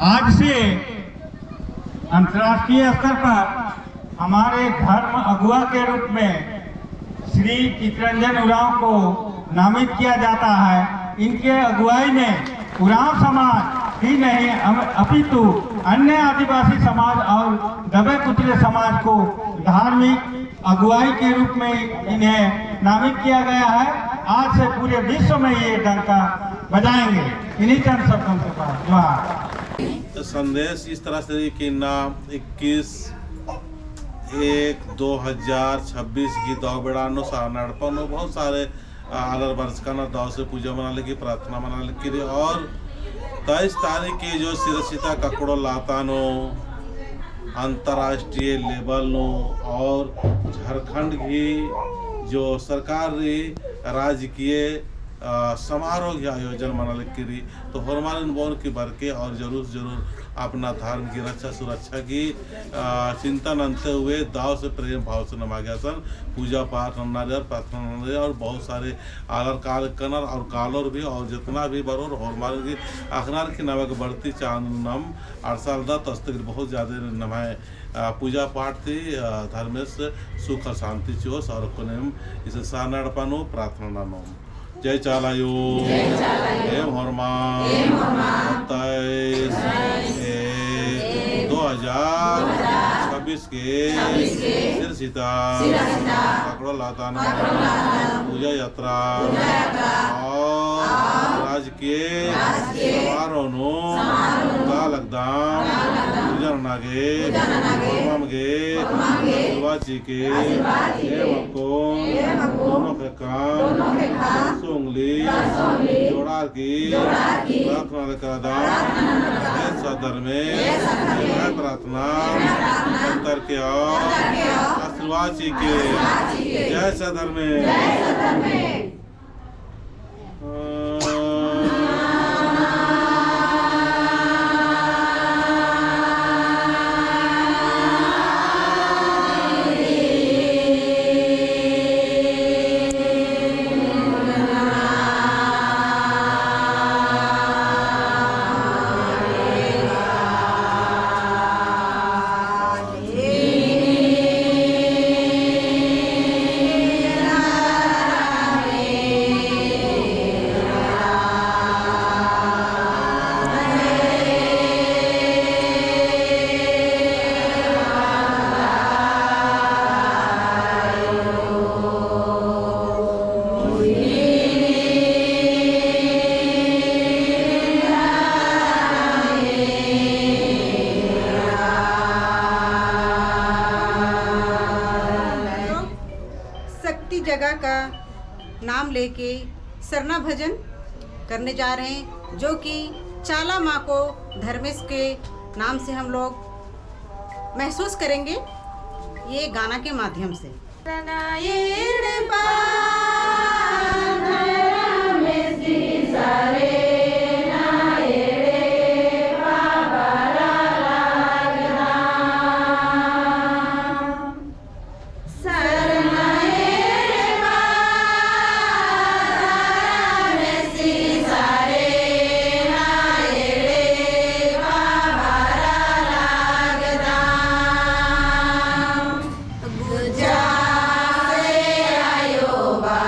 आज से अंतर्राष्ट्रीय स्तर पर हमारे धर्म अगुआ के रूप में श्री चित्तरंजन उरांव को नामित किया जाता है। इनके अगुवाई में उरांव समाज ही नहीं अपितु अन्य आदिवासी समाज और दबे कुचले समाज को धार्मिक अगुवाई के रूप में इन्हें नामित किया गया है। आज से पूरे विश्व में ये डंका बजाएंगे। इन्हीं चंद शब्दों के पास जोहार। संदेश इस तरह से कि नाम 21/1/2026 की दौ बेड़ानो सानड़पनो बहुत सारे आलर वर्ष का ना दौ से पूजा मना की प्रार्थना मना की और 23 तारीख की जो सिरसिता ककड़ो लातानो अंतर्राष्ट्रीय लेवल नो और झारखंड की जो सरकार राजकीय समारोह की आयोजन मनाल करी तो हरमान बोन की भर के और जरूर अपना धर्म की रक्षा सुरक्षा की चिंतन अंते हुए दाव से प्रेम भाव से नमाग्या सन पूजा पाठ नारियल प्रार्थना और बहुत सारे आलर काल कनर और कालोर भी और जितना भी बरोर हरमान की अखनार की नमक बढ़ती चांदनम 8 साल दा तस्तक बहुत ज़्यादा नमाए पूजा पाठ थी धर्मेश सुख शांति चो और इसे सानड़पानो प्रार्थना नोम जय चालायो एम हरमान 27/1/2026 के सिरसिता ककड़ो लातानो पूजा यात्रा और राजकीय समारोह कालकदाम पूजा नागे गे शिवाजी के दोनों के काम उंगली जोड़ा की प्रार्थना करदाम सदर में प्रार्थना अंतर के और शिवाजी के जय सदर में जगह का नाम लेके सरना भजन करने जा रहे हैं जो कि चाला माँ को धर्मेश के नाम से हम लोग महसूस करेंगे ये गाना के माध्यम से। गुजा से आयो बा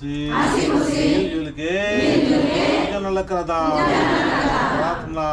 मिलजुल के जनल करदा प्रार्थना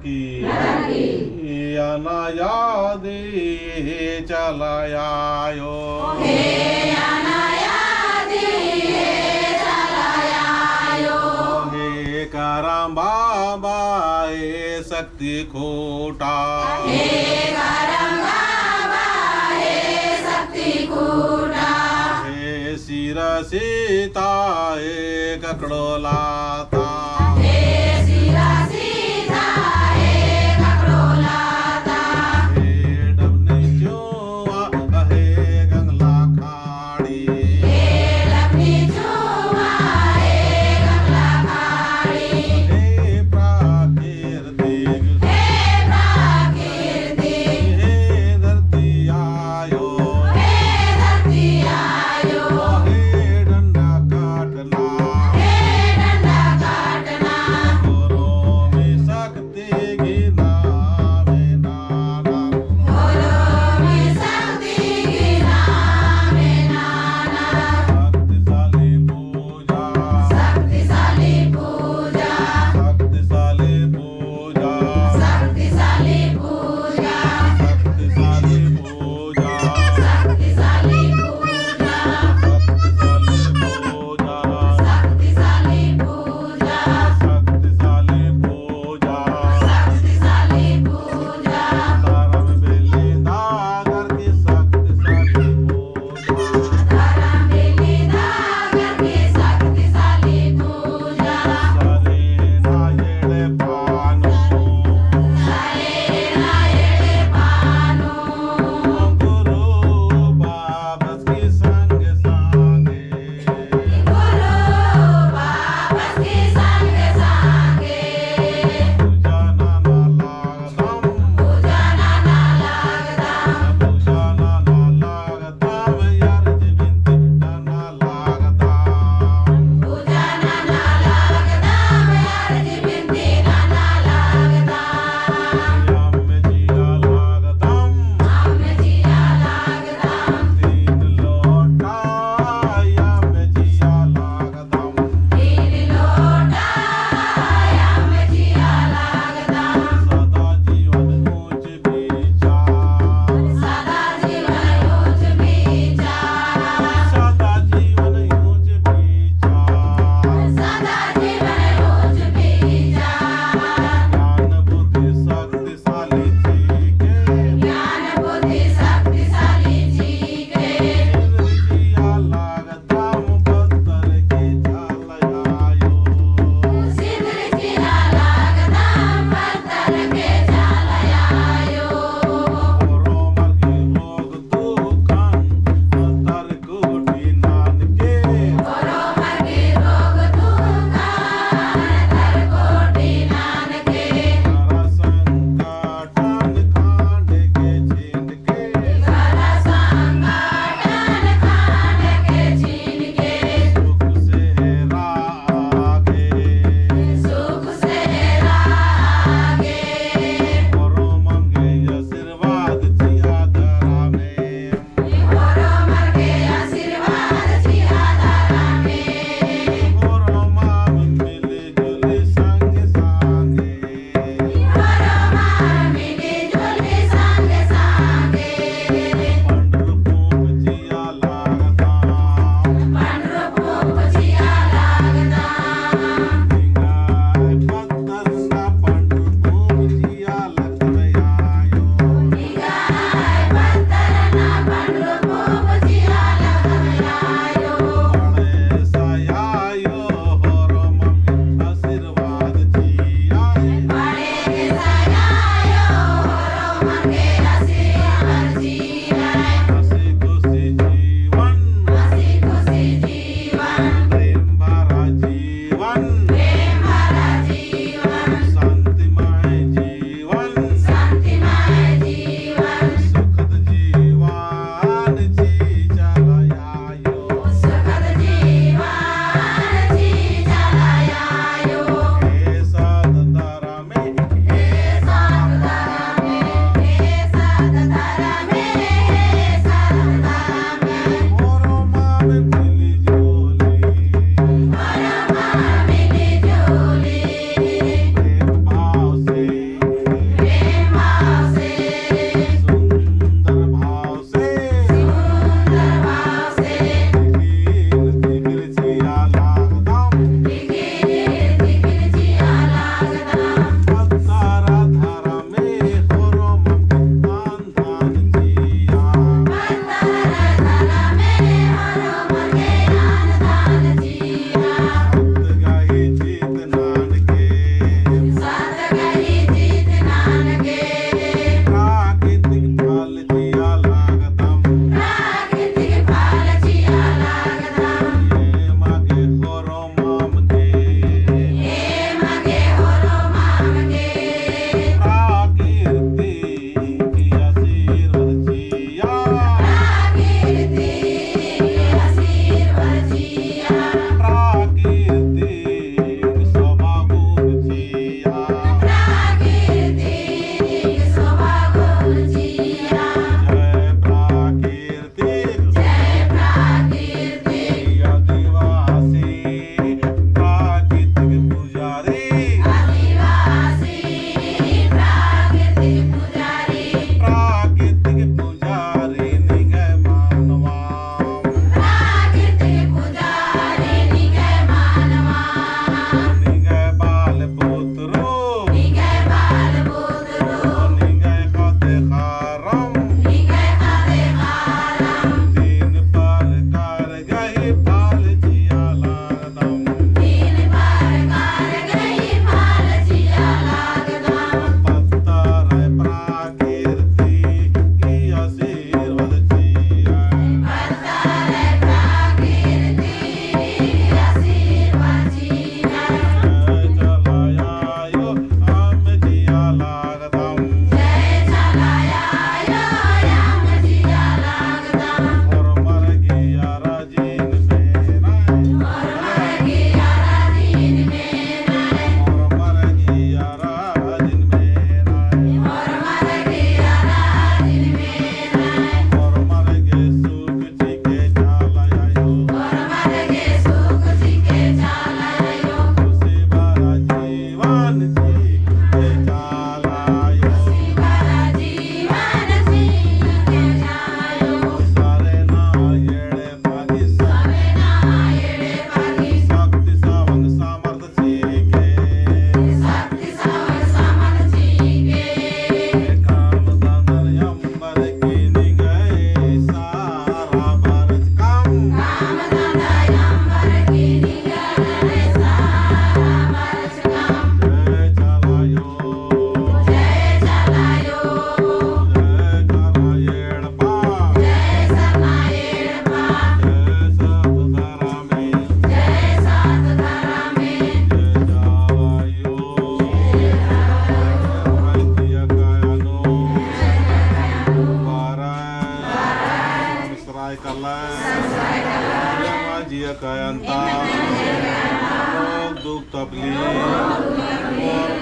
की आना याद चलायो हे करम बाबा हे शक्ति खोटा हे सिर सीता हे ककड़ो लाता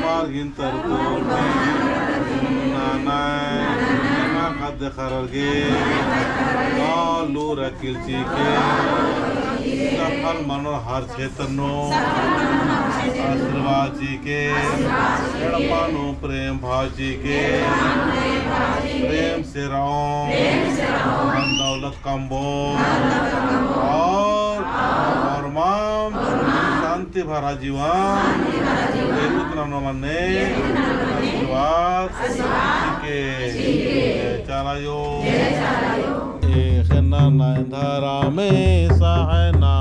Margin tertutup nanai emak kadde khararge lalu rakil cike safal manor har chetarno आशीर्वाद जी के एड़पानो प्रेम भाव जी के प्रेम से रहो धन दौलत कम्बो और माम शांति भरा जीवन मने आशीर्वाद के चलायो एक नाना धरा में सहना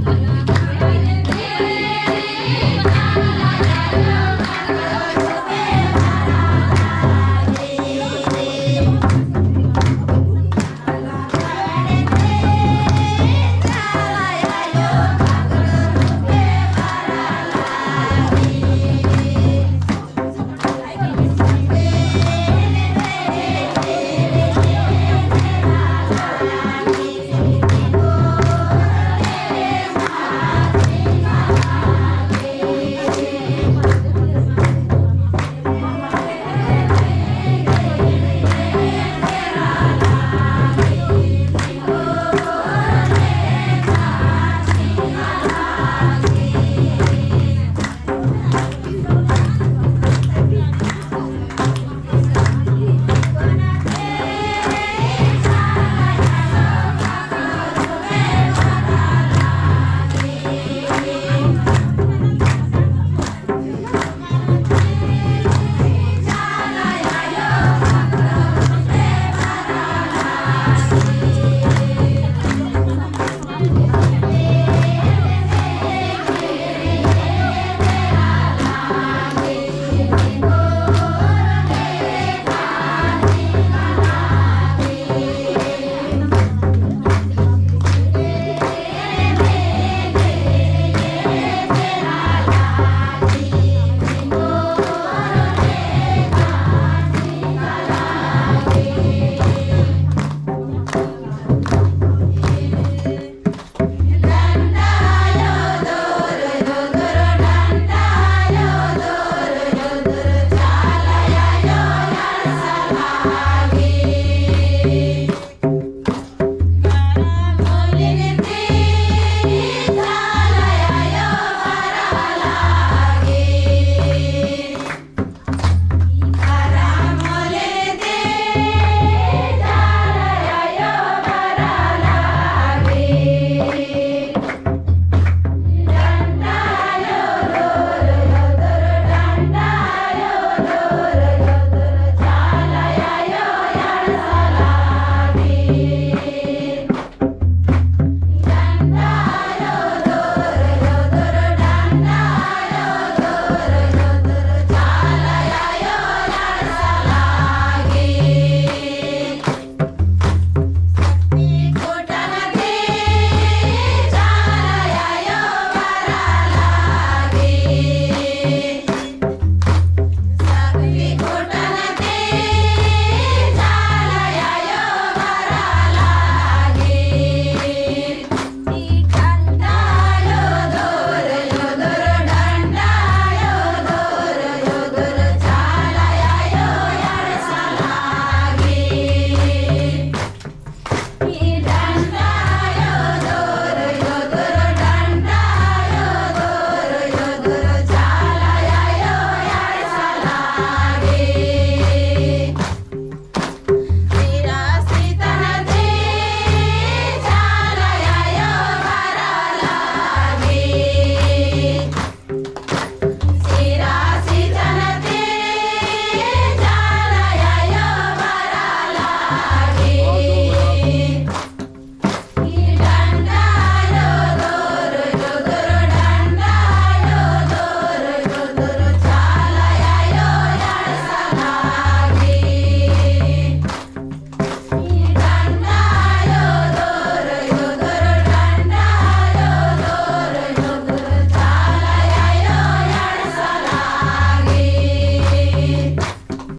भया